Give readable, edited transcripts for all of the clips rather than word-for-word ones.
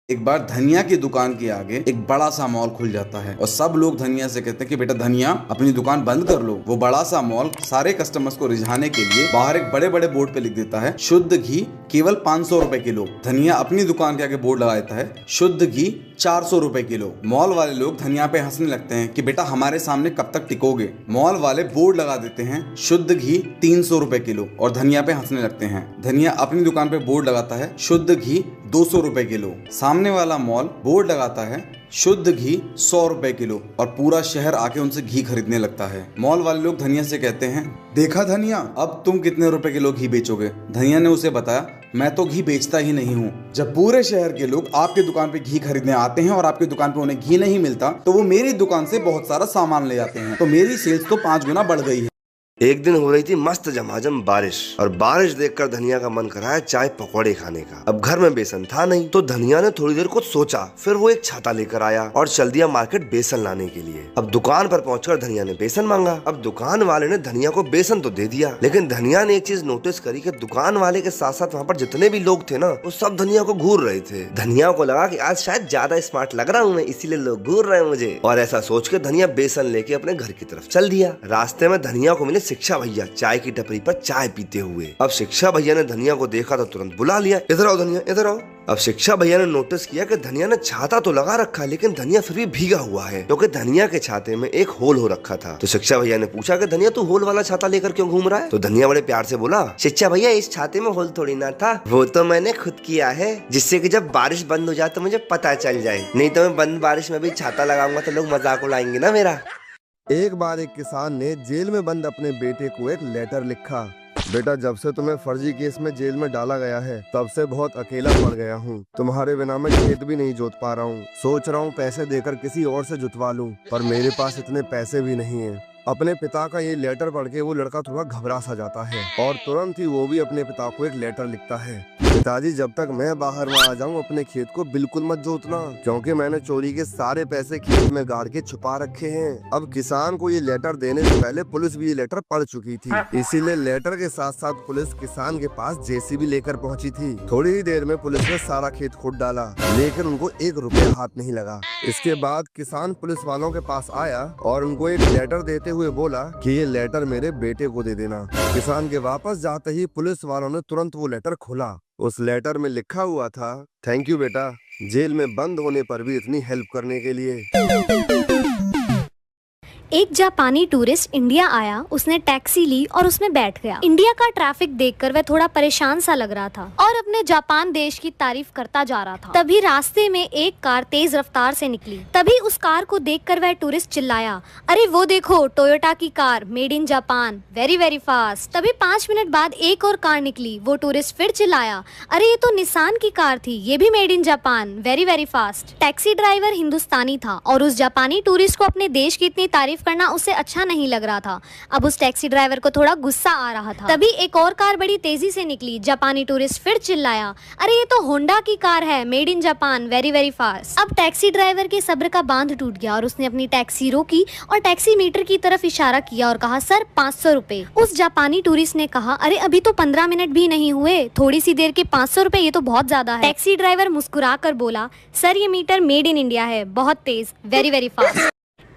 एक बार धनिया की दुकान के आगे एक बड़ा सा मॉल खुल जाता है और सब लोग धनिया से कहते हैं कि बेटा धनिया अपनी दुकान बंद कर लो। वो बड़ा सा मॉल सारे कस्टमर्स को रिझाने के लिए बाहर एक बड़े बड़े बोर्ड पे लिख देता है शुद्ध घी केवल 500 रुपए किलो। धनिया अपनी दुकान के आगे बोर्ड लगा देता है शुद्ध घी 400 रुपए किलो। मॉल वाले लोग धनिया पे हंसने लगते हैं कि बेटा हमारे सामने कब तक टिकोगे। मॉल वाले बोर्ड लगा देते हैं शुद्ध घी 300 रुपए किलो और धनिया पे हंसने लगते हैं। धनिया अपनी दुकान पे बोर्ड लगाता है शुद्ध घी 200 रुपए किलो। सामने वाला मॉल बोर्ड लगाता है शुद्ध घी 100 रुपए किलो और पूरा शहर आके उनसे घी खरीदने लगता है। मॉल वाले लोग धनिया से कहते हैं देखा धनिया अब तुम कितने रुपए किलो घी बेचोगे। धनिया ने उसे बताया मैं तो घी बेचता ही नहीं हूँ। जब पूरे शहर के लोग आपके दुकान पे घी खरीदने आते हैं और आपकी दुकान पे उन्हें घी नहीं मिलता तो वो मेरी दुकान से बहुत सारा सामान ले जाते हैं, तो मेरी सेल्स तो 5 गुना बढ़ गई है। एक दिन हो रही थी मस्त झमाझम बारिश और बारिश देखकर धनिया का मन कराया चाय पकौड़े खाने का। अब घर में बेसन था नहीं तो धनिया ने थोड़ी देर कुछ सोचा, फिर वो एक छाता लेकर आया और चल दिया मार्केट बेसन लाने के लिए। अब दुकान पर पहुंचकर धनिया ने बेसन मांगा। अब दुकान वाले ने धनिया को बेसन तो दे दिया, लेकिन धनिया ने एक चीज नोटिस करी कि दुकान वाले के साथ साथ वहाँ पर जितने भी लोग थे ना वो सब धनिया को घूर रहे थे। धनिया को लगा कि आज शायद ज्यादा स्मार्ट लग रहा हूँ मैं, इसीलिए लोग घूर रहे हैं मुझे। और ऐसा सोच के धनिया बेसन लेके अपने घर की तरफ चल दिया। रास्ते में धनिया को मिले शिक्षा भैया चाय की टपरी पर चाय पीते हुए। अब शिक्षा भैया ने धनिया को देखा तो तुरंत बुला लिया, इधर आओ धनिया इधर आओ। अब शिक्षा भैया ने नोटिस किया कि धनिया ने छाता तो लगा रखा है लेकिन धनिया फिर भी भीगा हुआ है, क्योंकि धनिया के छाते में एक होल हो रखा था। तो शिक्षा भैया ने पूछा कि धनिया तू होल वाला छाता लेकर क्यों घूम रहा है। तो धनिया बड़े प्यार से बोला शिक्षा भैया इस छाते में होल थोड़ी ना था, वो तो मैंने खुद किया है जिससे कि जब बारिश बंद हो जाए तो मुझे पता चल जाए, नहीं तो मैं बंद बारिश में भी छाता लगाऊंगा तो लोग मजाक उड़ाएंगे ना मेरा। एक बार एक किसान ने जेल में बंद अपने बेटे को एक लेटर लिखा। बेटा जब से तुम्हें फर्जी केस में जेल में डाला गया है तब से बहुत अकेला पड़ गया हूँ। तुम्हारे बिना मैं खेत भी नहीं जोत पा रहा हूँ। सोच रहा हूँ पैसे देकर किसी और से जुतवा लूँ, पर मेरे पास इतने पैसे भी नहीं है। अपने पिता का ये लेटर पढ़ के वो लड़का थोड़ा घबरा सा जाता है और तुरंत ही वो भी अपने पिता को एक लेटर लिखता है। पिताजी जब तक मैं बाहर ना आ जाऊं अपने खेत को बिल्कुल मत जोतना, क्योंकि मैंने चोरी के सारे पैसे खेत में गाड़ के छुपा रखे हैं। अब किसान को ये लेटर देने से पहले पुलिस भी ये लेटर पढ़ चुकी थी, इसीलिए लेटर के साथ साथ पुलिस किसान के पास जेसीबी लेकर पहुंची थी। थोड़ी ही देर में पुलिस ने सारा खेत खोद डाला लेकिन उनको 1 रुपया हाथ नहीं लगा। इसके बाद किसान पुलिस वालों के पास आया और उनको एक लेटर देते हुए बोला कि ये लेटर मेरे बेटे को दे देना। किसान के वापस जाते ही पुलिस वालों ने तुरंत वो लेटर खोला। उस लेटर में लिखा हुआ था थैंक यू बेटा, जेल में बंद होने पर भी इतनी हेल्प करने के लिए। एक जापानी टूरिस्ट इंडिया आया, उसने टैक्सी ली और उसमें बैठ गया। इंडिया का ट्रैफिक देखकर वह थोड़ा परेशान सा लग रहा था और अपने जापान देश की तारीफ करता जा रहा था। तभी रास्ते में एक कार तेज रफ्तार से निकली। तभी उस कार को देखकर वह टूरिस्ट चिल्लाया, अरे वो देखो टोयोटा की car, made in Japan, very very fast. तभी 5 मिनट बाद एक और कार निकली। वो टूरिस्ट फिर चिल्लाया, अरे ये तो निसान की कार थी, ये भी made in Japan, very very fast. Taxi driver हिंदुस्तानी था और उस जापानी टूरिस्ट को अपने देश की इतनी तारीफ करना उसे अच्छा नहीं लग रहा था। अब उस टैक्सी ड्राइवर को थोड़ा गुस्सा आ रहा था। तभी एक और कार बड़ी तेजी से निकली। जापानी टूरिस्ट फिर चिल्लाया, अरे ये तो होंडा की कार है, made in Japan, very very fast. अब टैक्सी ड्राइवर के सब्र का बांध टूट गया और उसने अपनी टैक्सी रोकी और टैक्सी मीटर की तरफ इशारा किया और कहा सर 500 रुपए। उस जापानी टूरिस्ट ने कहा, अरे अभी तो 15 मिनट भी नहीं हुए, थोड़ी सी देर के 500 रुपए, ये तो बहुत ज्यादा है। टैक्सी ड्राइवर मुस्कुरा कर बोला, सर ये मीटर मेड इन इंडिया है, बहुत तेज, वेरी वेरी फास्ट।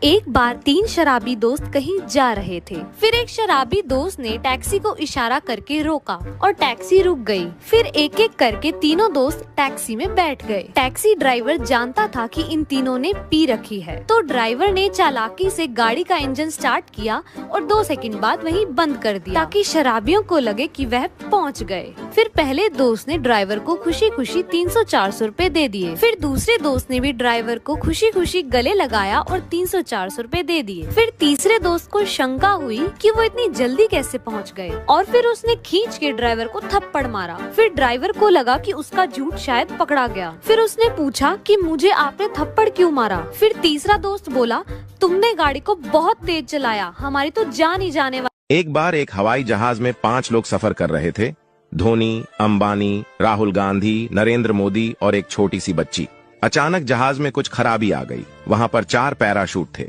एक बार 3 शराबी दोस्त कहीं जा रहे थे। फिर एक शराबी दोस्त ने टैक्सी को इशारा करके रोका और टैक्सी रुक गई। फिर एक एक करके तीनों दोस्त टैक्सी में बैठ गए। टैक्सी ड्राइवर जानता था कि इन तीनों ने पी रखी है, तो ड्राइवर ने चालाकी से गाड़ी का इंजन स्टार्ट किया और 2 सेकंड बाद वहीं बंद कर दिया ताकि शराबियों को लगे कि वह पहुंच गए। फिर पहले दोस्त ने ड्राइवर को खुशी खुशी 300-400 रुपए दे दिए। फिर दूसरे दोस्त ने भी ड्राइवर को खुशी खुशी गले लगाया और 300-400 रुपए दे दिए। फिर तीसरे दोस्त को शंका हुई कि वो इतनी जल्दी कैसे पहुंच गए और फिर उसने खींच के ड्राइवर को थप्पड़ मारा। फिर ड्राइवर को लगा कि उसका झूठ शायद पकड़ा गया। फिर उसने पूछा कि मुझे आपने थप्पड़ क्यों मारा। फिर तीसरा दोस्त बोला, तुमने गाड़ी को बहुत तेज चलाया, हमारी तो जान ही जाने वाली। एक बार एक हवाई जहाज में 5 लोग सफर कर रहे थे, धोनी, अंबानी, राहुल गांधी, नरेंद्र मोदी और एक छोटी सी बच्ची। अचानक जहाज में कुछ खराबी आ गई। वहां पर 4 पैराशूट थे।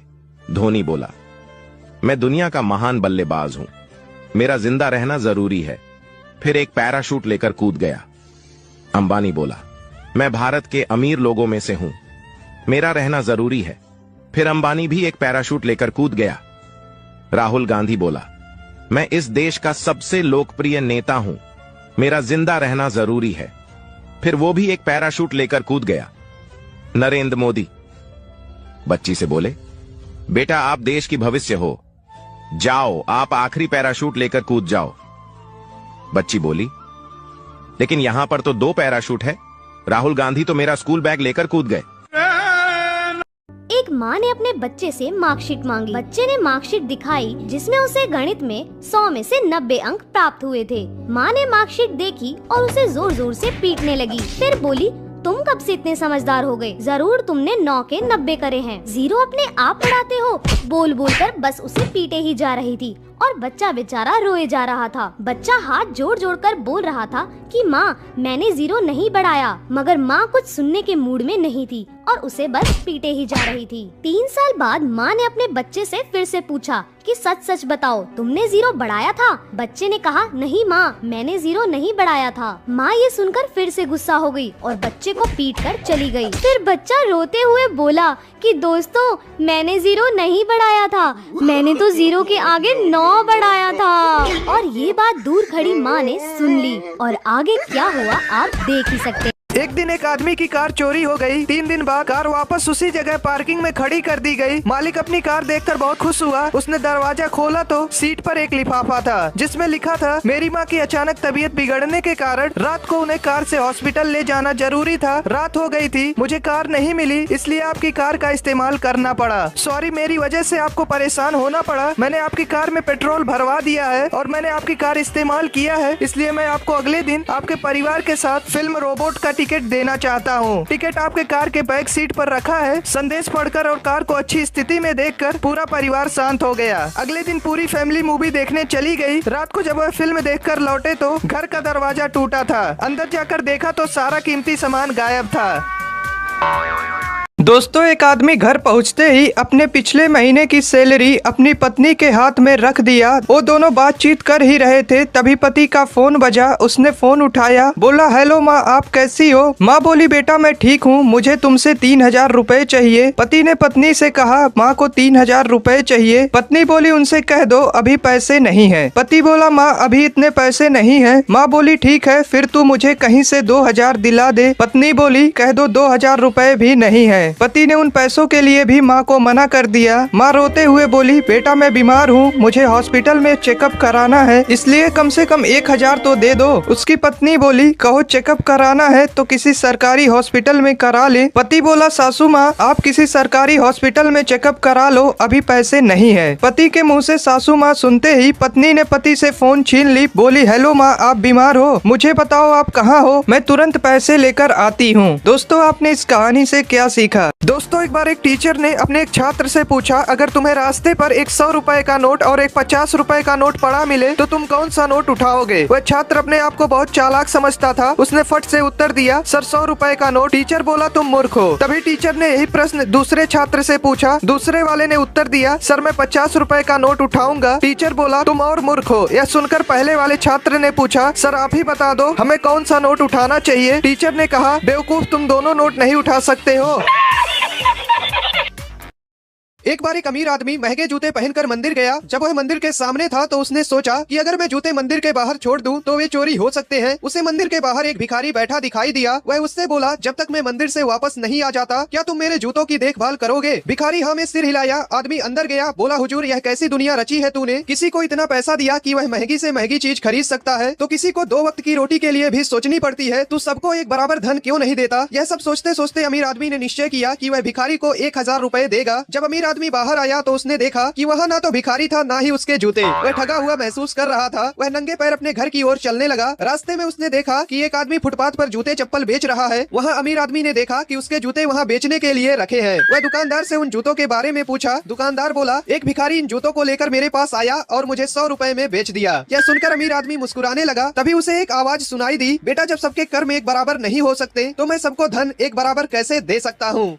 धोनी बोला, मैं दुनिया का महान बल्लेबाज हूं, मेरा जिंदा रहना जरूरी है। फिर एक पैराशूट लेकर कूद गया। अंबानी बोला, मैं भारत के अमीर लोगों में से हूं, मेरा रहना जरूरी है। फिर अंबानी भी एक पैराशूट लेकर कूद गया। राहुल गांधी बोला, मैं इस देश का सबसे लोकप्रिय नेता हूं, मेरा जिंदा रहना जरूरी है। फिर वो भी एक पैराशूट लेकर कूद गया। नरेंद्र मोदी बच्ची से बोले, बेटा आप देश की भविष्य हो, जाओ आप आखिरी पैराशूट लेकर कूद जाओ। बच्ची बोली, लेकिन यहां पर तो 2 पैराशूट है, राहुल गांधी तो मेरा स्कूल बैग लेकर कूद गए। एक माँ ने अपने बच्चे से मार्कशीट मांगी। बच्चे ने मार्कशीट दिखाई जिसमें उसे गणित में 100 में से 90 अंक प्राप्त हुए थे। माँ ने मार्कशीट देखी और उसे जोर जोर से पीटने लगी। फिर बोली, तुम कब से इतने समझदार हो गए? जरूर तुमने 9 के 90 करे हैं। 0 अपने आप बढ़ाते हो। बोल बोल कर बस उसे पीटे ही जा रही थी और बच्चा बेचारा रोए जा रहा था। बच्चा हाथ जोड़ जोड़ कर बोल रहा था कि माँ मैंने 0 नहीं बढ़ाया, मगर माँ कुछ सुनने के मूड में नहीं थी और उसे बस पीटे ही जा रही थी। 3 साल बाद माँ ने अपने बच्चे से फिर से पूछा कि सच सच बताओ, तुमने 0 बढ़ाया था? बच्चे ने कहा, नहीं माँ, मैंने 0 नहीं बढ़ाया था। माँ ये सुनकर फिर से गुस्सा हो गई और बच्चे को पीट कर चली गई। फिर बच्चा रोते हुए बोला कि दोस्तों मैंने 0 नहीं बढ़ाया था, मैंने तो 0 के आगे 9 बढ़ाया था। और ये बात दूर खड़ी माँ ने सुन ली और आगे क्या हुआ आप देख ही सकते हैं। एक दिन एक आदमी की कार चोरी हो गई। 3 दिन बाद कार वापस उसी जगह पार्किंग में खड़ी कर दी गई। मालिक अपनी कार देखकर बहुत खुश हुआ। उसने दरवाजा खोला तो सीट पर एक लिफाफा था जिसमें लिखा था, मेरी माँ की अचानक तबीयत बिगड़ने के कारण रात को उन्हें कार से हॉस्पिटल ले जाना जरूरी था। रात हो गई थी, मुझे कार नहीं मिली, इसलिए आपकी कार का इस्तेमाल करना पड़ा। सॉरी, मेरी वजह से आपको परेशान होना पड़ा। मैंने आपकी कार में पेट्रोल भरवा दिया है और मैंने आपकी कार इस्तेमाल किया है, इसलिए मैं आपको अगले दिन आपके परिवार के साथ फिल्म रोबोट का टिकट देना चाहता हूँ। टिकट आपके कार के बैक सीट पर रखा है। संदेश पढ़कर और कार को अच्छी स्थिति में देखकर पूरा परिवार शांत हो गया। अगले दिन पूरी फैमिली मूवी देखने चली गई। रात को जब वह फिल्म देखकर लौटे तो घर का दरवाजा टूटा था। अंदर जाकर देखा तो सारा कीमती सामान गायब था। दोस्तों, एक आदमी घर पहुंचते ही अपने पिछले महीने की सैलरी अपनी पत्नी के हाथ में रख दिया। वो दोनों बातचीत कर ही रहे थे, तभी पति का फोन बजा। उसने फोन उठाया, बोला, हेलो माँ, आप कैसी हो? माँ बोली, बेटा मैं ठीक हूँ, मुझे तुमसे 3000 रुपए चाहिए। पति ने पत्नी से कहा, माँ को 3000 रुपए चाहिए। पत्नी बोली, उनसे कह दो अभी पैसे नहीं है। पति बोला, माँ अभी इतने पैसे नहीं है। माँ बोली, ठीक है, फिर तू मुझे कहीं से 2000 दिला दे। पत्नी बोली, कह दो 2000 रुपए भी नहीं है। पति ने उन पैसों के लिए भी माँ को मना कर दिया। माँ रोते हुए बोली, बेटा मैं बीमार हूँ, मुझे हॉस्पिटल में चेकअप कराना है, इसलिए कम से कम 1000 तो दे दो। उसकी पत्नी बोली, कहो चेकअप कराना है तो किसी सरकारी हॉस्पिटल में करा ले। पति बोला, सासू माँ आप किसी सरकारी हॉस्पिटल में चेकअप करा लो, अभी पैसे नहीं है। पति के मुँह से सासू माँ सुनते ही पत्नी ने पति से फोन छीन ली। बोली, हेलो माँ, आप बीमार हो, मुझे बताओ आप कहाँ हो, मैं तुरंत पैसे लेकर आती हूँ। दोस्तों, आपने इस कहानी से क्या सीखा? दोस्तों, एक बार एक टीचर ने अपने एक छात्र से पूछा, अगर तुम्हें रास्ते पर एक 100 रुपए का नोट और एक 50 रुपए का नोट पड़ा मिले तो तुम कौन सा नोट उठाओगे? वह छात्र अपने आप को बहुत चालाक समझता था। उसने फट से उत्तर दिया, सर 100 रुपए का नोट। टीचर बोला, तुम मूर्ख हो। तभी टीचर ने यही प्रश्न दूसरे छात्र से पूछा। दूसरे वाले ने उत्तर दिया, सर मैं 50 रुपए का नोट उठाऊंगा। टीचर बोला, तुम और मूर्ख हो। यह सुनकर पहले वाले छात्र ने पूछा, सर आप ही बता दो हमें कौन सा नोट उठाना चाहिए? टीचर ने कहा, बेवकूफ, तुम दोनों नोट नहीं उठा सकते हो। एक बार एक अमीर आदमी महंगे जूते पहनकर मंदिर गया। जब वह मंदिर के सामने था तो उसने सोचा कि अगर मैं जूते मंदिर के बाहर छोड़ दूं तो वे चोरी हो सकते हैं। उसे मंदिर के बाहर एक भिखारी बैठा दिखाई दिया। वह उससे बोला, जब तक मैं मंदिर से वापस नहीं आ जाता क्या तुम मेरे जूतों की देखभाल करोगे? भिखारी हाँ में सिर हिलाया। आदमी अंदर गया। बोला, हुजूर यह कैसी दुनिया रची है तूने? किसी को इतना पैसा दिया कि वह महंगी से महंगी चीज खरीद सकता है तो किसी को 2 वक्त की रोटी के लिए भी सोचनी पड़ती है। तू सबको एक बराबर धन क्यों नहीं देता? यह सब सोचते सोचते अमीर आदमी ने निश्चय किया कि वह भिखारी को 1000 रुपए देगा। जब अमीर आदमी बाहर आया तो उसने देखा कि वहाँ ना तो भिखारी था ना ही उसके जूते। वह ठगा हुआ महसूस कर रहा था। वह नंगे पैर अपने घर की ओर चलने लगा। रास्ते में उसने देखा कि एक आदमी फुटपाथ पर जूते चप्पल बेच रहा है। वहाँ अमीर आदमी ने देखा कि उसके जूते वहाँ बेचने के लिए रखे हैं। वह दुकानदार से उन जूतों के बारे में पूछा। दुकानदार बोला, एक भिखारी इन जूतों को लेकर मेरे पास आया और मुझे 100 रुपए में बेच दिया। यह सुनकर अमीर आदमी मुस्कुराने लगा। तभी उसे एक आवाज सुनाई दी, बेटा जब सबके कर्म एक बराबर नहीं हो सकते तो मैं सबको धन एक बराबर कैसे दे सकता हूँ?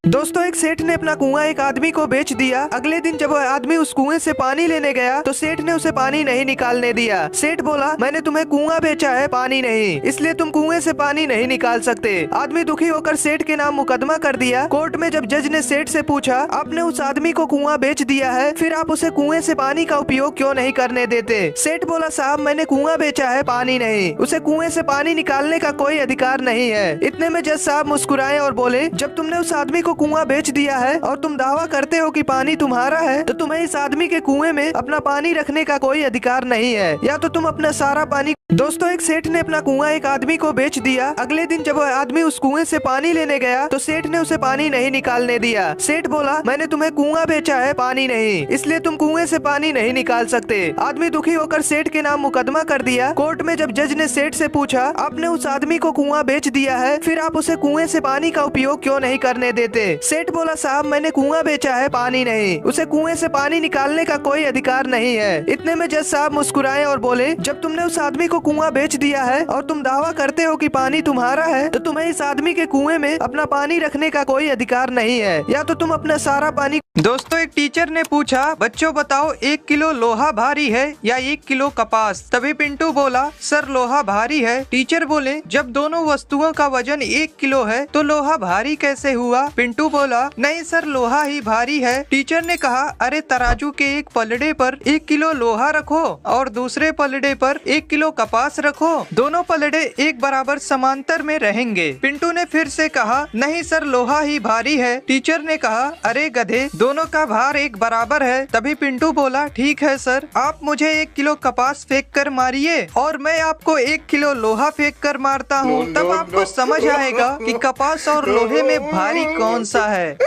दोस्तों, एक सेठ ने अपना कुआं एक आदमी आदमी को बेच दिया। अगले दिन जब वह आदमी उस कुएं से पानी लेने गया तो सेठ ने उसे पानी नहीं निकालने दिया। सेठ बोला, मैंने तुम्हें कुआं बेचा है, पानी नहीं, इसलिए तुम कुएं से पानी नहीं निकाल सकते। आदमी दुखी होकर सेठ के नाम मुकदमा कर दिया। कोर्ट में जब जज ने सेठ से पूछा, आपने उस आदमी को कुआं बेच दिया है, फिर आप उसे कुएं से पानी का उपयोग क्यों नहीं करने देते? सेठ बोला, साहब मैंने कुआं बेचा है, पानी नहीं, उसे कुएं से पानी निकालने का कोई अधिकार नहीं है। इतने में जज साहब मुस्कुराए और बोले, जब तुमने उस आदमी को कुआं बेच दिया है और तुम दावा करते हो कि पानी तुम्हारा है, तो तुम्हें इस आदमी के कुएं में अपना पानी रखने का कोई अधिकार नहीं है, या तो तुम अपना सारा पानी। दोस्तों, एक सेठ ने अपना कुआं एक आदमी को बेच दिया। अगले दिन जब वह आदमी उस कुएं से पानी लेने गया तो सेठ ने उसे पानी नहीं निकालने दिया। सेठ बोला, मैंने तुम्हें कुआं बेचा है, पानी नहीं, इसलिए तुम कुएं से पानी नहीं निकाल सकते। आदमी दुखी होकर सेठ के नाम मुकदमा कर दिया। कोर्ट में जब जज ने सेठ से पूछा, आपने उस आदमी को कुआं बेच दिया है, फिर आप उसे कुएं से पानी का उपयोग क्यों नहीं करने देते? सेठ बोला, साहब मैंने कुआं बेचा है, पानी नहीं, उसे कुएं से पानी निकालने का कोई अधिकार नहीं है। इतने में जज साहब मुस्कुराए और बोले, जब तुमने उस आदमी को कुआं बेच दिया है और तुम दावा करते हो कि पानी तुम्हारा है, तो तुम्हें इस आदमी के कुएं में अपना पानी रखने का कोई अधिकार नहीं है, या तो तुम अपना सारा पानी। दोस्तों, एक टीचर ने पूछा, बच्चों बताओ 1 किलो लोहा भारी है या 1 किलो कपास? तभी पिंटू बोला, सर लोहा भारी है। टीचर बोले, जब दोनों वस्तुओं का वजन 1 किलो है तो लोहा भारी कैसे हुआ? पिंटू बोला, नहीं सर, लोहा ही भारी है। टीचर ने कहा, अरे तराजू के एक पलड़े पर 1 किलो लोहा रखो और दूसरे पलड़े पर 1 किलो कपास रखो, दोनों पलड़े एक बराबर समांतर में रहेंगे। पिंटू ने फिर से कहा, नहीं सर, लोहा ही भारी है। टीचर ने कहा, अरे गधे, दोनों का भार एक बराबर है। तभी पिंटू बोला, ठीक है सर, आप मुझे 1 किलो कपास फेंक कर मारिए और मैं आपको 1 किलो लोहा फेंक कर मारता हूँ, तब आपको समझ आएगा कि कपास और लोहे में भारी कौन सा है।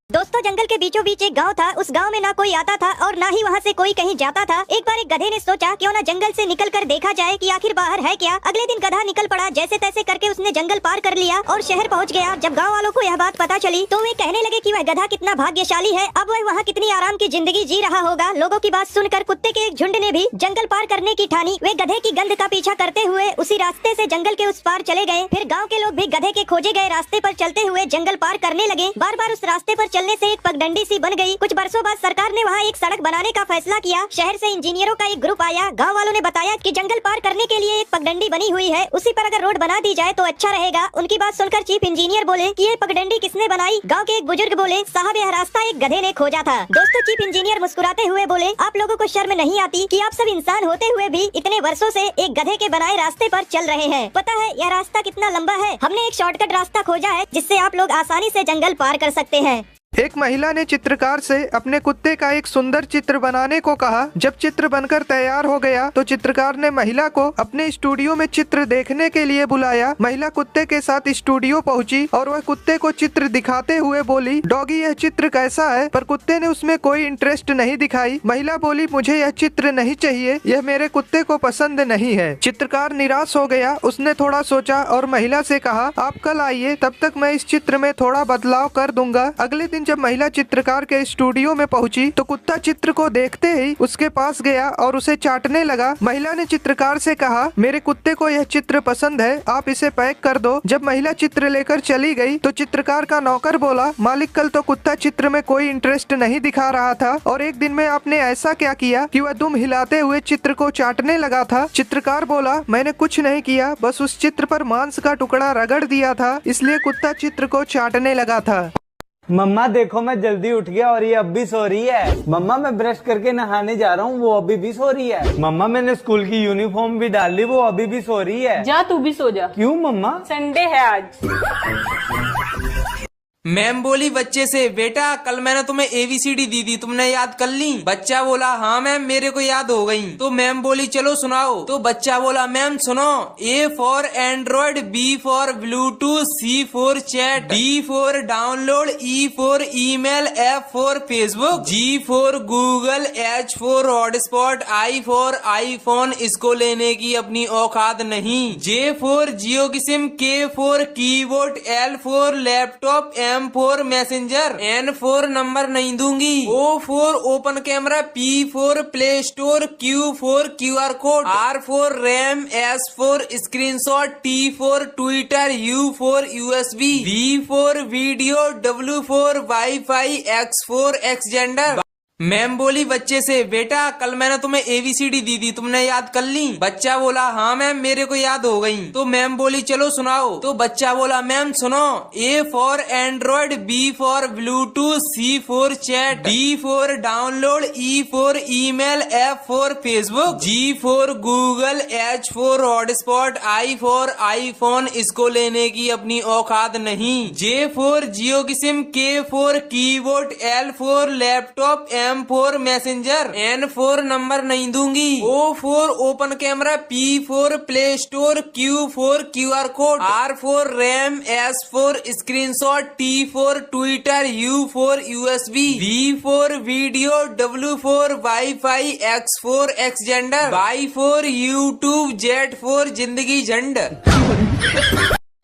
दोस्तों, जंगल के बीचों बीच एक गांव था। उस गांव में ना कोई आता था और ना ही वहां से कोई कहीं जाता था। एक बार एक गधे ने सोचा, क्यों ना जंगल से निकल कर देखा जाए कि आखिर बाहर है क्या। अगले दिन गधा निकल पड़ा। जैसे तैसे करके उसने जंगल पार कर लिया और शहर पहुंच गया। जब गांव वालों को यह बात पता चली तो वे कहने लगे कि वह गधा कितना भाग्यशाली है, अब वह वहाँ कितनी आराम की जिंदगी जी रहा होगा। लोगों की बात सुनकर कुत्ते के एक झुंड ने भी जंगल पार करने की ठानी। वे गधे की गंध का पीछा करते हुए उसी रास्ते से जंगल के उस पार चले गए। फिर गाँव के लोग भी गधे के खोजे गए रास्ते पर चलते हुए जंगल पार करने लगे। बार बार उस रास्ते पर चलने से एक पगडंडी सी बन गई। कुछ बरसों बाद सरकार ने वहाँ एक सड़क बनाने का फैसला किया। शहर से इंजीनियरों का एक ग्रुप आया। गांव वालों ने बताया कि जंगल पार करने के लिए एक पगडंडी बनी हुई है, उसी पर अगर रोड बना दी जाए तो अच्छा रहेगा। उनकी बात सुनकर चीफ इंजीनियर बोले कि ये पगडंडी किसने बनाई? गांव के एक बुजुर्ग बोले, साहब यह रास्ता एक गधे ने खोजा था। दोस्तों, चीफ इंजीनियर मुस्कुराते हुए बोले, आप लोगों को शर्म नहीं आती कि आप सब इंसान होते हुए भी इतने वर्षों से एक गधे के बनाए रास्ते पर चल रहे हैं? पता है यह रास्ता कितना लंबा है? हमने एक शॉर्टकट रास्ता खोजा है जिससे आप लोग आसानी से जंगल पार कर सकते हैं। एक महिला ने चित्रकार से अपने कुत्ते का एक सुंदर चित्र बनाने को कहा। जब चित्र बनकर तैयार हो गया तो चित्रकार ने महिला को अपने स्टूडियो में चित्र देखने के लिए बुलाया। महिला कुत्ते के साथ स्टूडियो पहुंची और वह कुत्ते को चित्र दिखाते हुए बोली, डॉगी यह चित्र कैसा है? पर कुत्ते ने उसमें कोई इंटरेस्ट नहीं दिखाई। महिला बोली, मुझे यह चित्र नहीं चाहिए, यह मेरे कुत्ते को पसंद नहीं है। चित्रकार निराश हो गया। उसने थोड़ा सोचा और महिला से कहा, आप कल आइए, तब तक मैं इस चित्र में थोड़ा बदलाव कर दूंगा। अगले दिन जब महिला चित्रकार के स्टूडियो में पहुंची तो कुत्ता चित्र को देखते ही उसके पास गया और उसे चाटने लगा। महिला ने चित्रकार से कहा, मेरे कुत्ते को यह चित्र पसंद है, आप इसे पैक कर दो। जब महिला चित्र लेकर चली गई तो चित्रकार का नौकर बोला, मालिक कल तो कुत्ता चित्र में कोई इंटरेस्ट नहीं दिखा रहा था और एक दिन में आपने ऐसा क्या किया कि वह दुम हिलाते हुए चित्र को चाटने लगा था? चित्रकार बोला, मैंने कुछ नहीं किया, बस उस चित्र पर मांस का टुकड़ा रगड़ दिया था, इसलिए कुत्ता चित्र को चाटने लगा था। मम्मा देखो, मैं जल्दी उठ गया और ये अब भी सो रही है। मम्मा मैं ब्रश करके नहाने जा रहा हूँ, वो अभी भी सो रही है। मम्मा मैंने स्कूल की यूनिफॉर्म भी डाल ली, वो अभी भी सो रही है। जा तू भी सो जा। क्यों मम्मा? संडे है आज। मैम बोली बच्चे से, बेटा कल मैंने तुम्हें ABCD दी थी, तुमने याद कर ली? बच्चा बोला, हाँ मैम मेरे को याद हो गई। तो मैम बोली, चलो सुनाओ। तो बच्चा बोला, मैम सुनो, A for Android, B for Bluetooth, C for chat, D for download, E for email, F for Facebook, G for Google, H for hotspot, I for iPhone, इसको लेने की अपनी औकात नहीं। J फॉर जियो की SIM, K for keyboard, L for laptop, M M for messenger, N for number नहीं दूंगी, O for open camera, P for play store, Q for QR code, R for RAM, S for screenshot, T for Twitter, U for USB, V for video, W for WiFi, X for Xender. Ma'am बोली बच्चे से, बेटा कल मैंने तुम्हें ABCD दी थी, तुमने याद कर ली? बच्चा बोला हाँ मैम मेरे को याद हो गई। तो मैम बोली चलो सुनाओ। तो बच्चा बोला मैम सुनो, A for Android, B for Bluetooth, C for chat, D for download, E for email, F for Facebook, G for Google, H for hotspot, I for iPhone, इसको लेने की अपनी औकात नहीं, J for जियो की SIM, K for keyboard, L for laptop, M for messenger, N for number नहीं दूंगी, O for open camera, P for play store, Q for QR code, R for RAM, S for screenshot, T for Twitter, U for USB, V for video, W for WiFi, X for एक्सजेंडर, Y for YouTube, Z for जिंदगी झंड।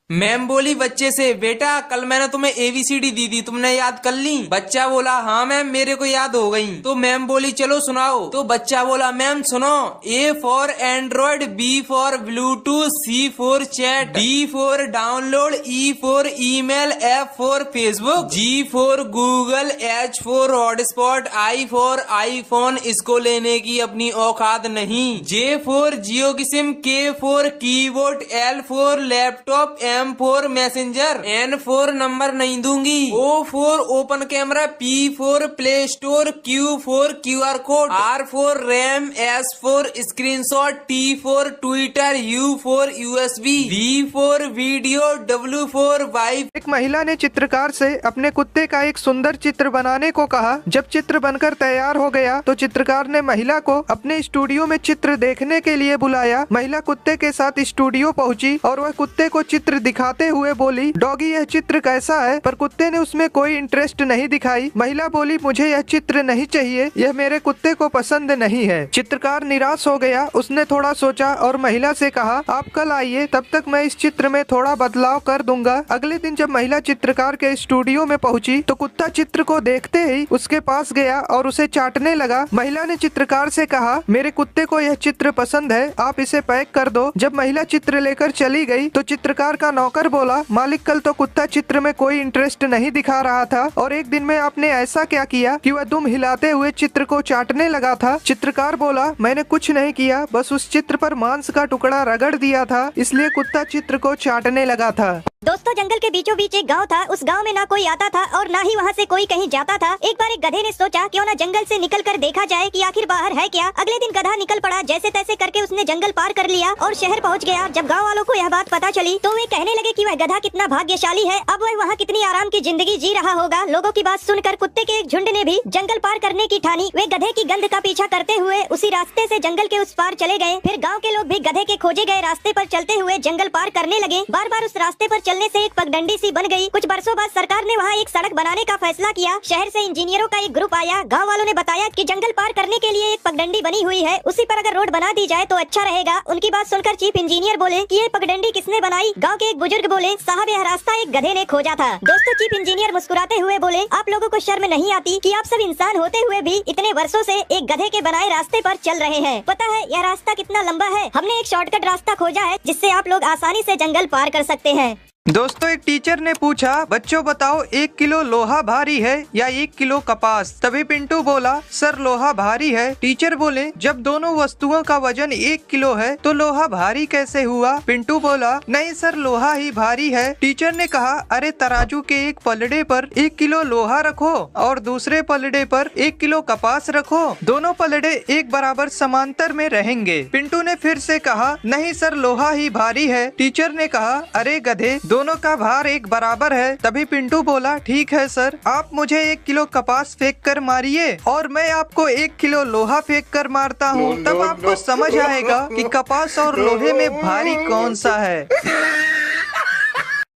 Ma'am बोली बच्चे से, बेटा कल मैंने तुम्हें ABCD दी थी, तुमने याद कर ली? बच्चा बोला हाँ मैम मेरे को याद हो गई। तो मैम बोली चलो सुनाओ। तो बच्चा बोला मैम सुनो, A for Android, B for Bluetooth, C for chat, D for download, E for email, F for Facebook, G for Google, H for hotspot, I for iPhone, इसको लेने की अपनी औकात नहीं, J for जियो की SIM, K for keyboard, L for laptop, M for messenger, N for number नहीं दूंगी, O for open camera, P for play store, Q for QR code, R for RAM, S for screenshot, T for Twitter, U for USB, V for video, W for wi. एक महिला ने चित्रकार से अपने कुत्ते का एक सुंदर चित्र बनाने को कहा। जब चित्र बनकर तैयार हो गया तो चित्रकार ने महिला को अपने स्टूडियो में चित्र देखने के लिए बुलाया। महिला कुत्ते के साथ स्टूडियो पहुंची और वह कुत्ते को चित्र दिखाते हुए बोली, डॉगी यह चित्र कैसा है? पर कुत्ते ने उसमें कोई इंटरेस्ट नहीं दिखाई। महिला बोली, मुझे यह चित्र नहीं चाहिए, यह मेरे कुत्ते को पसंद नहीं है। चित्रकार निराश हो गया। उसने थोड़ा सोचा और महिला से कहा, आप कल आइए, तब तक मैं इस चित्र में थोड़ा बदलाव कर दूंगा। अगले दिन जब महिला चित्रकार के स्टूडियो में पहुंची तो कुत्ता चित्र को देखते ही उसके पास गया और उसे चाटने लगा। महिला ने चित्रकार से कहा, मेरे कुत्ते को यह चित्र पसंद है, आप इसे पैक कर दो। जब महिला चित्र लेकर चली गई तो चित्रकार का नौकर बोला, मालिक कल तो कुत्ता चित्र में कोई इंटरेस्ट नहीं दिखा रहा था और एक दिन में आपने ऐसा क्या किया कि वह दुम हिलाते हुए चित्र को चाटने लगा था? चित्रकार बोला, मैंने कुछ नहीं किया, बस उस चित्र पर मांस का टुकड़ा रगड़ दिया था, इसलिए कुत्ता चित्र को चाटने लगा था। दोस्तों जंगल के बीचों बीच एक गांव था। उस गांव में ना कोई आता था और ना ही वहां से कोई कहीं जाता था। एक बार एक गधे ने सोचा क्यों ना जंगल से निकल कर देखा जाए कि आखिर बाहर है क्या। अगले दिन गधा निकल पड़ा। जैसे तैसे करके उसने जंगल पार कर लिया और शहर पहुंच गया। जब गांव वालों को यह बात पता चली तो वे कहने लगे कि वह गधा कितना भाग्यशाली है, अब वह वहाँ कितनी आराम की जिंदगी जी रहा होगा। लोगों की बात सुनकर कुत्ते के एक झुंड ने भी जंगल पार करने की ठानी। वे गधे की गंध का पीछा करते हुए उसी रास्ते से जंगल के उस पार चले गए। फिर गाँव के लोग भी गधे के खोजे गए रास्ते पर चलते हुए जंगल पार करने लगे। बार बार उस रास्ते पर चलने से एक पगडंडी सी बन गई। कुछ बरसों बाद सरकार ने वहाँ एक सड़क बनाने का फैसला किया। शहर से इंजीनियरों का एक ग्रुप आया। गांव वालों ने बताया कि जंगल पार करने के लिए एक पगडंडी बनी हुई है, उसी पर अगर रोड बना दी जाए तो अच्छा रहेगा। उनकी बात सुनकर चीफ इंजीनियर बोले कि ये पगडंडी किसने बनाई? गांव के एक बुजुर्ग बोले, साहब यह रास्ता एक गधे ने खोजा था। दोस्तों चीफ इंजीनियर मुस्कुराते हुए बोले, आप लोगों को शर्म नहीं आती कि आप सब इंसान होते हुए भी इतने वर्षों से एक गधे के बनाए रास्ते पर चल रहे हैं? पता है यह रास्ता कितना लंबा है? हमने एक शॉर्टकट रास्ता खोजा है जिससे आप लोग आसानी से जंगल पार कर सकते हैं। दोस्तों एक टीचर ने पूछा, बच्चों बताओ 1 किलो लोहा भारी है या 1 किलो कपास? तभी पिंटू बोला, सर लोहा भारी है। टीचर बोले, जब दोनों वस्तुओं का वजन 1 किलो है तो लोहा भारी कैसे हुआ? पिंटू बोला, नहीं सर लोहा ही भारी है। टीचर ने कहा, अरे तराजू के एक पलड़े पर 1 किलो लोहा रखो और दूसरे पलड़े पर 1 किलो कपास रखो, दोनों पलड़े एक बराबर समांतर में रहेंगे। पिंटू ने फिर से कहा, नहीं सर लोहा ही भारी है। टीचर ने कहा, अरे गधे दोनों का भार एक बराबर है। तभी पिंटू बोला, ठीक है सर, आप मुझे 1 किलो कपास फेंक कर मारिए और मैं आपको 1 किलो लोहा फेंक कर मारता हूँ, तब आपको समझ आएगा कि कपास और लोहे में भारी कौन सा है।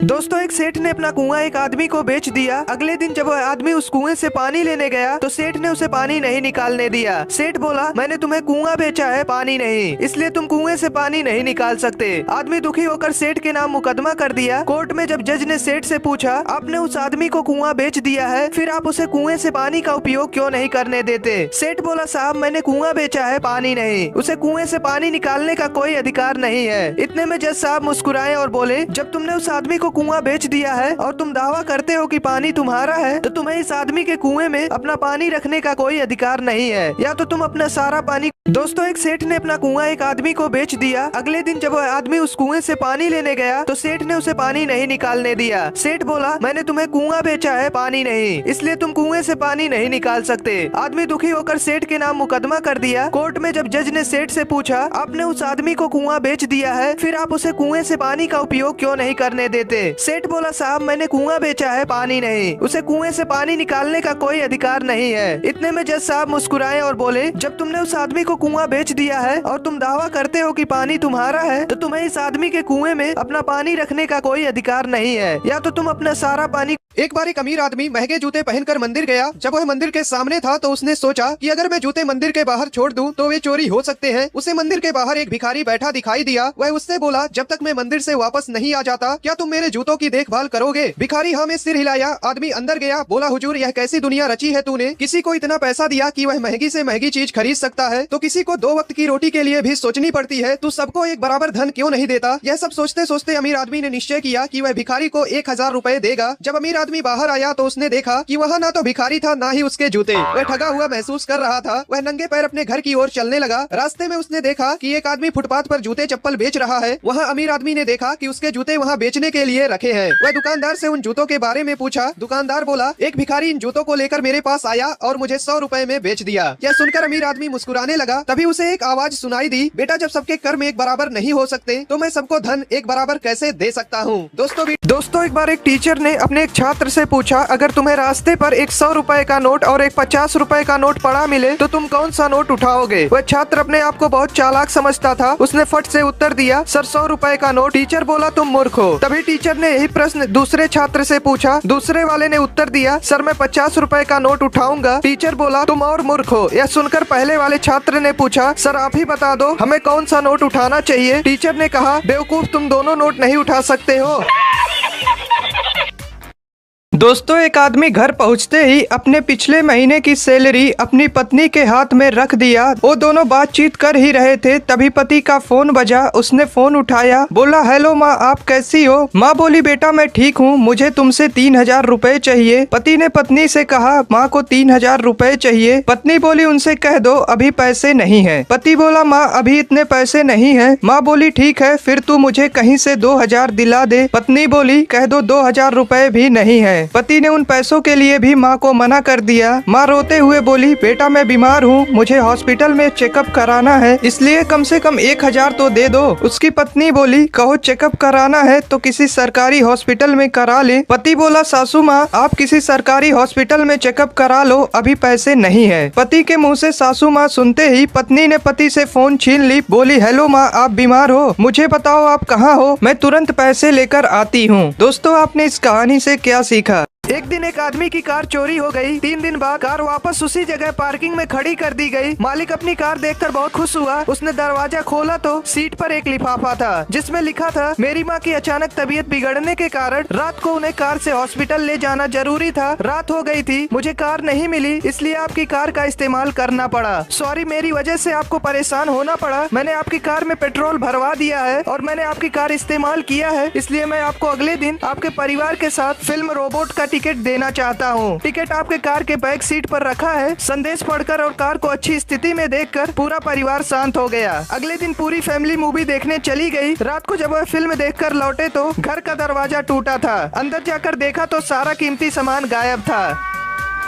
दोस्तों एक सेठ ने अपना कुआं एक आदमी को बेच दिया। अगले दिन जब वह आदमी उस कुएं से पानी लेने गया तो सेठ ने उसे पानी नहीं निकालने दिया। सेठ बोला, मैंने तुम्हें कुआं बेचा है, पानी नहीं, इसलिए तुम कुएं से पानी नहीं निकाल सकते। आदमी दुखी होकर सेठ के नाम मुकदमा कर दिया। कोर्ट में जब जज ने सेठ से पूछा, आपने उस आदमी को कुआं बेच दिया है, फिर आप उसे कुएं से पानी का उपयोग क्यों नहीं करने देते? सेठ बोला, साहब मैंने कुआं बेचा है, पानी नहीं, उसे कुएं से पानी निकालने का कोई अधिकार नहीं है। इतने में जज साहब मुस्कुराए और बोले, जब तुमने उस आदमी को कुआं बेच दिया है और तुम दावा करते हो कि पानी तुम्हारा है, तो तुम्हें इस आदमी के कुएं में अपना पानी रखने का कोई अधिकार नहीं है, या तो तुम अपना सारा पानी। दोस्तों एक सेठ ने अपना कुआं एक आदमी को बेच दिया। अगले दिन जब वह आदमी उस कुएं से पानी लेने गया तो सेठ ने उसे पानी नहीं निकालने दिया। सेठ बोला, मैंने तुम्हें कुआं बेचा है, पानी नहीं, इसलिए तुम कुएं से पानी नहीं निकाल सकते। आदमी दुखी होकर सेठ के नाम मुकदमा कर दिया। कोर्ट में जब जज ने सेठ से पूछा, आपने उस आदमी को कुआं बेच दिया है, फिर आप उसे कुएं से पानी का उपयोग क्यों नहीं करने देते? सेठ बोला, साहब मैंने कुआं बेचा है, पानी नहीं, उसे कुएं से पानी निकालने का कोई अधिकार नहीं है। इतने में जज साहब मुस्कुराए और बोले, जब तुमने उस आदमी को कुआं बेच दिया है और तुम दावा करते हो कि पानी तुम्हारा है, तो तुम्हें इस आदमी के कुएं में अपना पानी रखने का कोई अधिकार नहीं है, या तो तुम अपना सारा पानी। एक बार एक अमीर आदमी महंगे जूते पहनकर मंदिर गया। जब वह मंदिर के सामने था तो उसने सोचा कि अगर मैं जूते मंदिर के बाहर छोड़ दूं तो वे चोरी हो सकते हैं। उसे मंदिर के बाहर एक भिखारी बैठा दिखाई दिया। वह उससे बोला, जब तक मैं मंदिर से वापस नहीं आ जाता क्या तुम मेरे जूतों की देखभाल करोगे? भिखारी हाँ में सिर हिलाया। आदमी अंदर गया, बोला, हुजूर यह कैसी दुनिया रची है तूने? किसी को इतना पैसा दिया कि वह महंगी से महंगी चीज खरीद सकता है, तो किसी को 2 वक्त की रोटी के लिए भी सोचनी पड़ती है, तू सबको एक बराबर धन क्यों नहीं देता? यह सब सोचते सोचते अमीर आदमी ने निश्चय किया कि वह भिखारी को 1000 रुपए देगा। जब अमीर आदमी बाहर आया तो उसने देखा कि वहाँ ना तो भिखारी था ना ही उसके जूते। वह ठगा हुआ महसूस कर रहा था। वह नंगे पैर अपने घर की ओर चलने लगा। रास्ते में उसने देखा कि एक आदमी फुटपाथ पर जूते चप्पल बेच रहा है। वहाँ अमीर आदमी ने देखा कि उसके जूते वहाँ बेचने के लिए रखे हैं। वह दुकानदार से उन जूतों के बारे में पूछा। दुकानदार बोला, एक भिखारी इन जूतों को लेकर मेरे पास आया और मुझे 100 रुपए में बेच दिया। यह सुनकर अमीर आदमी मुस्कुराने लगा। तभी उसे एक आवाज सुनाई दी, बेटा जब सबके कर्म एक बराबर नहीं हो सकते तो मैं सबको धन एक बराबर कैसे दे सकता हूँ? दोस्तों एक बार एक टीचर ने अपने एक छात्र से पूछा, अगर तुम्हें रास्ते पर एक 100 रुपए का नोट और एक 50 रुपए का नोट पड़ा मिले तो तुम कौन सा नोट उठाओगे? वह छात्र अपने आप को बहुत चालाक समझता था। उसने फट से उत्तर दिया, सर 100 रुपए का नोट। टीचर बोला, तुम मूर्ख हो। तभी टीचर ने यही प्रश्न दूसरे छात्र से पूछा। दूसरे वाले ने उत्तर दिया, सर मैं 50 रुपए का नोट उठाऊंगा। टीचर बोला, तुम और मूर्ख हो। यह सुनकर पहले वाले छात्र ने पूछा, सर आप ही बता दो हमें कौन सा नोट उठाना चाहिए? टीचर ने कहा, बेवकूफ तुम दोनों नोट नहीं उठा सकते हो। दोस्तों एक आदमी घर पहुंचते ही अपने पिछले महीने की सैलरी अपनी पत्नी के हाथ में रख दिया। वो दोनों बातचीत कर ही रहे थे, तभी पति का फोन बजा। उसने फोन उठाया, बोला, हेलो माँ आप कैसी हो? माँ बोली, बेटा मैं ठीक हूँ, मुझे तुमसे 3000 रुपए चाहिए। पति ने पत्नी से कहा, माँ को 3000 रुपए चाहिए। पत्नी बोली, उनसे कह दो अभी पैसे नहीं है। पति बोला, माँ अभी इतने पैसे नहीं है। माँ बोली, ठीक है फिर तू मुझे कहीं से 2000 दिला दे। पत्नी बोली, कह दो 2000 रुपए भी नहीं है। पति ने उन पैसों के लिए भी माँ को मना कर दिया। माँ रोते हुए बोली, बेटा मैं बीमार हूँ, मुझे हॉस्पिटल में चेकअप कराना है, इसलिए कम से कम 1000 तो दे दो। उसकी पत्नी बोली, कहो चेकअप कराना है तो किसी सरकारी हॉस्पिटल में करा ले। पति बोला, सासू माँ आप किसी सरकारी हॉस्पिटल में चेकअप करा लो, अभी पैसे नहीं है। पति के मुँह से सासू माँ सुनते ही पत्नी ने पति से फोन छीन ली। बोली, हेलो माँ आप बीमार हो, मुझे बताओ आप कहाँ हो, मैं तुरंत पैसे लेकर आती हूँ। दोस्तों आपने इस कहानी से क्या सीखा? एक दिन एक आदमी की कार चोरी हो गई। 3 दिन बाद कार वापस उसी जगह पार्किंग में खड़ी कर दी गई। मालिक अपनी कार देखकर बहुत खुश हुआ। उसने दरवाजा खोला तो सीट पर एक लिफाफा था जिसमें लिखा था, मेरी माँ की अचानक तबीयत बिगड़ने के कारण रात को उन्हें कार से हॉस्पिटल ले जाना जरूरी था। रात हो गई थी, मुझे कार नहीं मिली, इसलिए आपकी कार का इस्तेमाल करना पड़ा। सॉरी, मेरी वजह से आपको परेशान होना पड़ा। मैंने आपकी कार में पेट्रोल भरवा दिया है और मैंने आपकी कार इस्तेमाल किया है, इसलिए मैं आपको अगले दिन आपके परिवार के साथ फिल्म रोबोट का टिकट देना चाहता हूँ। टिकट आपके कार के बैक सीट पर रखा है। संदेश पढ़कर और कार को अच्छी स्थिति में देखकर पूरा परिवार शांत हो गया। अगले दिन पूरी फैमिली मूवी देखने चली गई। रात को जब वह फिल्म देखकर लौटे तो घर का दरवाजा टूटा था। अंदर जाकर देखा तो सारा कीमती सामान गायब था।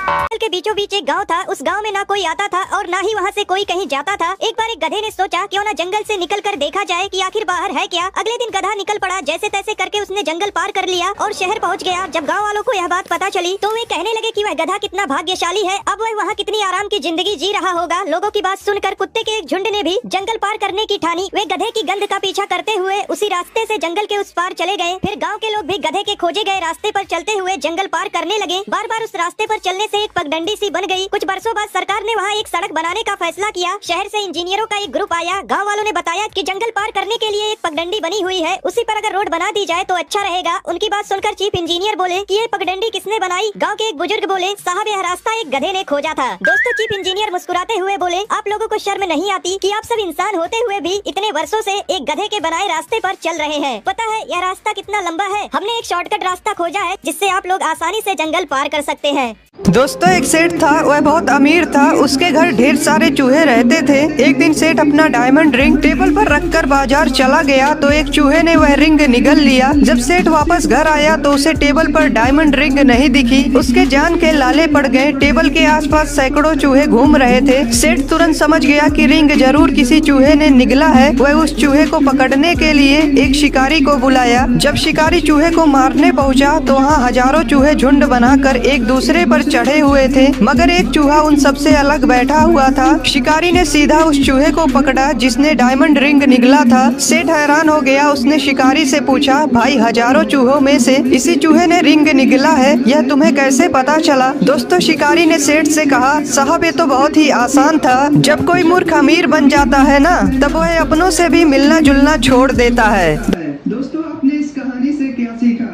के बीचों बीच एक गांव था। उस गांव में ना कोई आता था और ना ही वहां से कोई कहीं जाता था। एक बार एक गधे ने सोचा क्यों ना जंगल से निकल कर देखा जाए कि आखिर बाहर है क्या। अगले दिन गधा निकल पड़ा। जैसे तैसे करके उसने जंगल पार कर लिया और शहर पहुंच गया। जब गांव वालों को यह बात पता चली तो वे कहने लगे कि वह गधा कितना भाग्यशाली है, अब वह वहाँ कितनी आराम की जिंदगी जी रहा होगा। लोगों की बात सुनकर कुत्ते के एक झुंड ने भी जंगल पार करने की ठानी। वे गधे की गंध का पीछा करते हुए उसी रास्ते से जंगल के उस पार चले गए। फिर गाँव के लोग भी गधे के खोजे गए रास्ते पर चलते हुए जंगल पार करने लगे। बार बार उस रास्ते पर चलने से एक पगडंडी सी बन गई। कुछ बरसों बाद सरकार ने वहाँ एक सड़क बनाने का फैसला किया। शहर से इंजीनियरों का एक ग्रुप आया। गांव वालों ने बताया कि जंगल पार करने के लिए एक पगडंडी बनी हुई है, उसी पर अगर रोड बना दी जाए तो अच्छा रहेगा। उनकी बात सुनकर चीफ इंजीनियर बोले कि ये पगडंडी किसने बनाई। गांव के एक बुजुर्ग बोले, साहब यह रास्ता एक गधे ने खोजा था। दोस्तों, चीफ इंजीनियर मुस्कुराते हुए बोले, आप लोगों को शर्म नहीं आती कि आप सब इंसान होते हुए भी इतने वर्षों से एक गधे के बनाए रास्ते पर चल रहे हैं। पता है यह रास्ता कितना लंबा है? हमने एक शॉर्टकट रास्ता खोजा है जिससे आप लोग आसानी से जंगल पार कर सकते हैं। दोस्तों, एक सेठ था, वह बहुत अमीर था। उसके घर ढेर सारे चूहे रहते थे। एक दिन सेठ अपना डायमंड रिंग टेबल पर रखकर बाजार चला गया तो एक चूहे ने वह रिंग निगल लिया। जब सेठ वापस घर आया तो उसे टेबल पर डायमंड रिंग नहीं दिखी। उसके जान के लाले पड़ गए। टेबल के आसपास सैकड़ों चूहे घूम रहे थे। सेठ तुरंत समझ गया कि रिंग जरूर किसी चूहे ने निगला है। वह उस चूहे को पकड़ने के लिए एक शिकारी को बुलाया। जब शिकारी चूहे को मारने पहुंचा तो वहाँ हजारों चूहे झुंड बनाकर एक दूसरे पर चढ़े हुए थे, मगर एक चूहा उन सबसे अलग बैठा हुआ था। शिकारी ने सीधा उस चूहे को पकड़ा जिसने डायमंड रिंग निगला था। सेठ हैरान हो गया। उसने शिकारी से पूछा, भाई हजारों चूहों में से इसी चूहे ने रिंग निगला है, यह तुम्हें कैसे पता चला? दोस्तों, शिकारी ने सेठ से कहा, साहब ये तो बहुत ही आसान था। जब कोई मूर्ख अमीर बन जाता है ना, तब वह अपनों से भी मिलना जुलना छोड़ देता है। दोस्तों, आपने इस कहानी से क्या सीखा?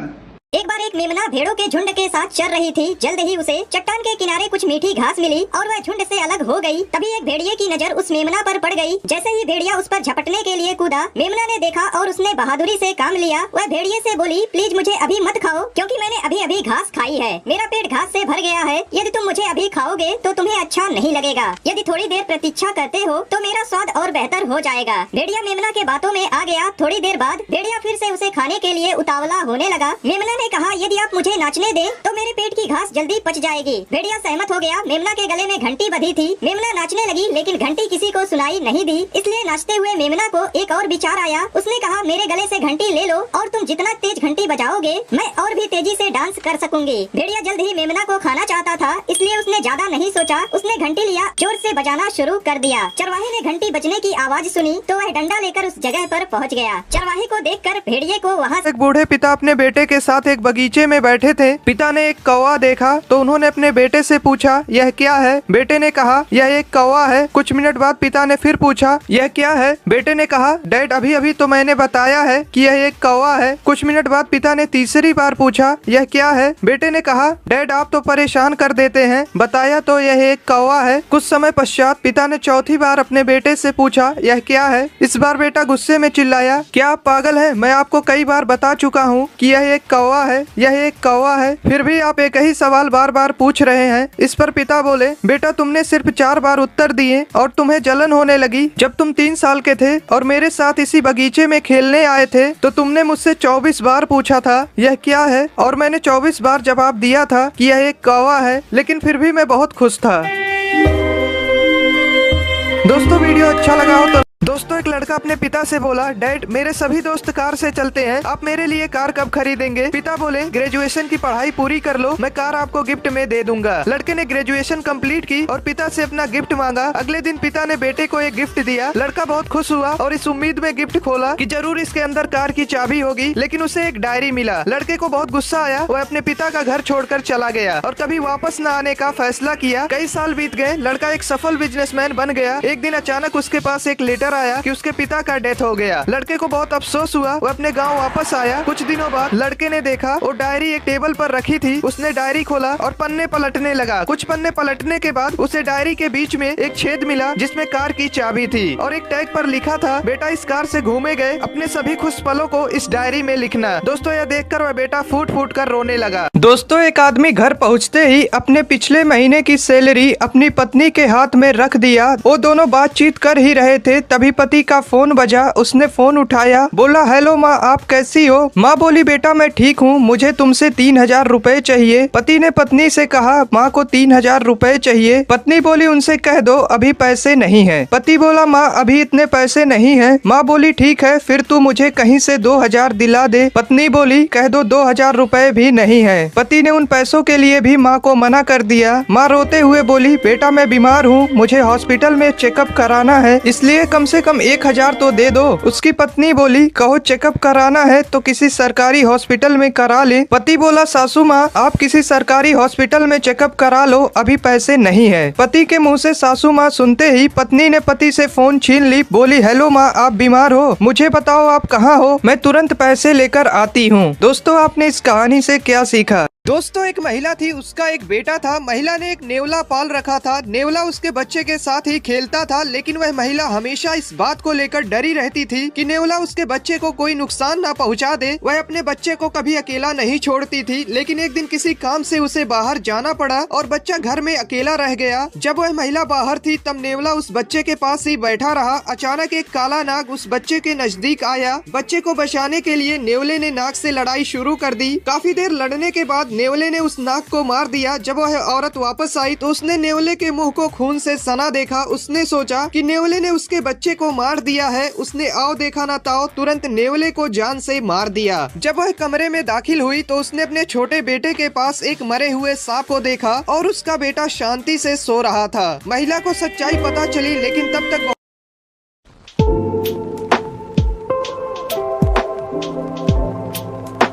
एक बार एक मेमना भेड़ों के झुंड के साथ चल रही थी। जल्द ही उसे चट्टान के किनारे कुछ मीठी घास मिली और वह झुंड से अलग हो गई। तभी एक भेड़िए की नजर उस मेमना पर पड़ गई। जैसे ही भेड़िया उस पर झपटने के लिए कूदा, मेमना ने देखा और उसने बहादुरी से काम लिया। वह भेड़िए से बोली, प्लीज मुझे अभी मत खाओ क्योंकि मैंने अभी अभी घास खाई है। मेरा पेट घास से भर गया है। यदि तुम मुझे अभी खाओगे तो तुम्हें अच्छा नहीं लगेगा। यदि थोड़ी देर प्रतीक्षा करते हो तो मेरा स्वाद और बेहतर हो जाएगा। भेड़िया मेमना के बातों में आ गया। थोड़ी देर बाद भेड़िया फिर से उसे खाने के लिए उतावला होने लगा। मेमना ने कहा, यदि आप मुझे नाचने दे तो मेरे पेट की घास जल्दी पच जाएगी। भेड़िया सहमत हो गया। मेमना के गले में घंटी बंधी थी। मेमना नाचने लगी लेकिन घंटी किसी को सुनाई नहीं दी। इसलिए नाचते हुए मेमना को एक और विचार आया। उसने कहा, मेरे गले से घंटी ले लो और तुम जितना तेज घंटी बजाओगे मैं और भी तेजी से डांस कर सकूंगी। भेड़िया जल्द ही मेमना को खाना चाहता था, इसलिए उसने ज्यादा नहीं सोचा। उसने घंटी लिया, जोर से बजाना शुरू कर दिया। चरवाहे ने घंटी बजने की आवाज सुनी तो वह डंडा लेकर उस जगह पर पहुँच गया। चरवाहे को देखकर भेड़िए को वहाँ एक बूढ़े पिता अपने बेटे के साथ एक बगीचे में बैठे थे। पिता ने एक कौवा देखा तो उन्होंने अपने बेटे से पूछा, यह क्या है? बेटे ने कहा, यह एक कौवा है। कुछ मिनट बाद पिता ने फिर पूछा, यह क्या है? बेटे ने कहा, डैड अभी अभी तो मैंने बताया है कि यह एक कौवा है। कुछ मिनट बाद पिता ने तीसरी बार पूछा, यह क्या है? बेटे ने कहा, डैड आप तो परेशान कर देते हैं, बताया तो यह एक कौवा है। कुछ समय पश्चात पिता ने चौथी बार अपने बेटे से पूछा, यह क्या है? इस बार बेटा गुस्से में चिल्लाया, क्या आप पागल हैं? मैं आपको कई बार बता चुका हूँ कि यह एक कौवा है, यह एक कौवा है, फिर भी आप एक ही सवाल बार बार पूछ रहे हैं। इस पर पिता बोले, बेटा तुमने सिर्फ 4 बार उत्तर दिए और तुम्हें जलन होने लगी। जब तुम 3 साल के थे और मेरे साथ इसी बगीचे में खेलने आए थे तो तुमने मुझसे 24 बार पूछा था यह क्या है, और मैंने 24 बार जवाब दिया था कि यह एक कौवा है, लेकिन फिर भी मैं बहुत खुश था। दोस्तों, वीडियो अच्छा लगा हो तो दोस्तों, एक लड़का अपने पिता से बोला, डैड मेरे सभी दोस्त कार से चलते हैं, आप मेरे लिए कार कब खरीदेंगे? पिता बोले, ग्रेजुएशन की पढ़ाई पूरी कर लो, मैं कार आपको गिफ्ट में दे दूंगा। लड़के ने ग्रेजुएशन कंप्लीट की और पिता से अपना गिफ्ट मांगा। अगले दिन पिता ने बेटे को एक गिफ्ट दिया। लड़का बहुत खुश हुआ और इस उम्मीद में गिफ्ट खोला कि जरूर इसके अंदर कार की चाबी होगी, लेकिन उसे एक डायरी मिला। लड़के को बहुत गुस्सा आया। वह अपने पिता का घर छोड़कर चला गया और कभी वापस न आने का फैसला किया। कई साल बीत गए। लड़का एक सफल बिजनेसमैन बन गया। एक दिन अचानक उसके पास एक लेटर आया कि उसके पिता का डेथ हो गया। लड़के को बहुत अफसोस हुआ। वो अपने गांव वापस आया। कुछ दिनों बाद लड़के ने देखा वो डायरी एक टेबल पर रखी थी। उसने डायरी खोला और पन्ने पलटने लगा। कुछ पन्ने पलटने के बाद उसे डायरी के बीच में एक छेद मिला जिसमें कार की चाबी थी और एक टैग पर लिखा था, बेटा इस कार से घूमे गए अपने सभी खुश पलों को इस डायरी में लिखना। दोस्तों, यह देखकर वह बेटा फूट फूट कर रोने लगा। दोस्तों, एक आदमी घर पहुंचते ही अपने पिछले महीने की सैलरी अपनी पत्नी के हाथ में रख दिया। वो दोनों बातचीत कर ही रहे थे, तभी पति का फोन बजा। उसने फोन उठाया, बोला हेलो माँ, आप कैसी हो? माँ बोली बेटा मैं ठीक हूँ, मुझे तुमसे 3000 रुपए चाहिए। पति ने पत्नी से कहा माँ को 3000 रुपए चाहिए। पत्नी बोली उनसे कह दो अभी पैसे नहीं है। पति बोला माँ अभी इतने पैसे नहीं है। माँ बोली ठीक है, फिर तू मुझे कहीं से 2000 दिला दे। पत्नी बोली कह दो 2000 रुपए भी नहीं है। पति ने उन पैसों के लिए भी माँ को मना कर दिया। माँ रोते हुए बोली बेटा मैं बीमार हूँ, मुझे हॉस्पिटल में चेकअप कराना है, इसलिए कम से कम 1000 तो दे दो। उसकी पत्नी बोली कहो चेकअप कराना है तो किसी सरकारी हॉस्पिटल में करा ले। पति बोला सासू माँ आप किसी सरकारी हॉस्पिटल में चेकअप करा लो, अभी पैसे नहीं है। पति के मुँह से सासू माँ सुनते ही पत्नी ने पति से फोन छीन ली। बोली हेलो माँ, आप बीमार हो, मुझे बताओ आप कहाँ हो, मैं तुरंत पैसे लेकर आती हूँ। दोस्तों, आपने इस कहानी से क्या सीखा? दोस्तों, एक महिला थी, उसका एक बेटा था। महिला ने एक नेवला पाल रखा था। नेवला उसके बच्चे के साथ ही खेलता था, लेकिन वह महिला हमेशा इस बात को लेकर डरी रहती थी कि नेवला उसके बच्चे को कोई नुकसान ना पहुंचा दे। वह अपने बच्चे को कभी अकेला नहीं छोड़ती थी, लेकिन एक दिन किसी काम से उसे बाहर जाना पड़ा और बच्चा घर में अकेला रह गया। जब वह महिला बाहर थी तब नेवला उस बच्चे के पास ही बैठा रहा। अचानक एक काला नाग उस बच्चे के नजदीक आया। बच्चे को बचाने के लिए नेवले ने नाग से लड़ाई शुरू कर दी। काफी देर लड़ने के बाद नेवले ने उस नाग को मार दिया। जब वह औरत वापस आई तो उसने नेवले के मुंह को खून से सना देखा। उसने सोचा कि नेवले ने उसके बच्चे को मार दिया है। उसने आओ देखा ना ताओ तुरंत नेवले को जान से मार दिया। जब वह कमरे में दाखिल हुई तो उसने अपने छोटे बेटे के पास एक मरे हुए सांप को देखा और उसका बेटा शांति से सो रहा था। महिला को सच्चाई पता चली, लेकिन तब तक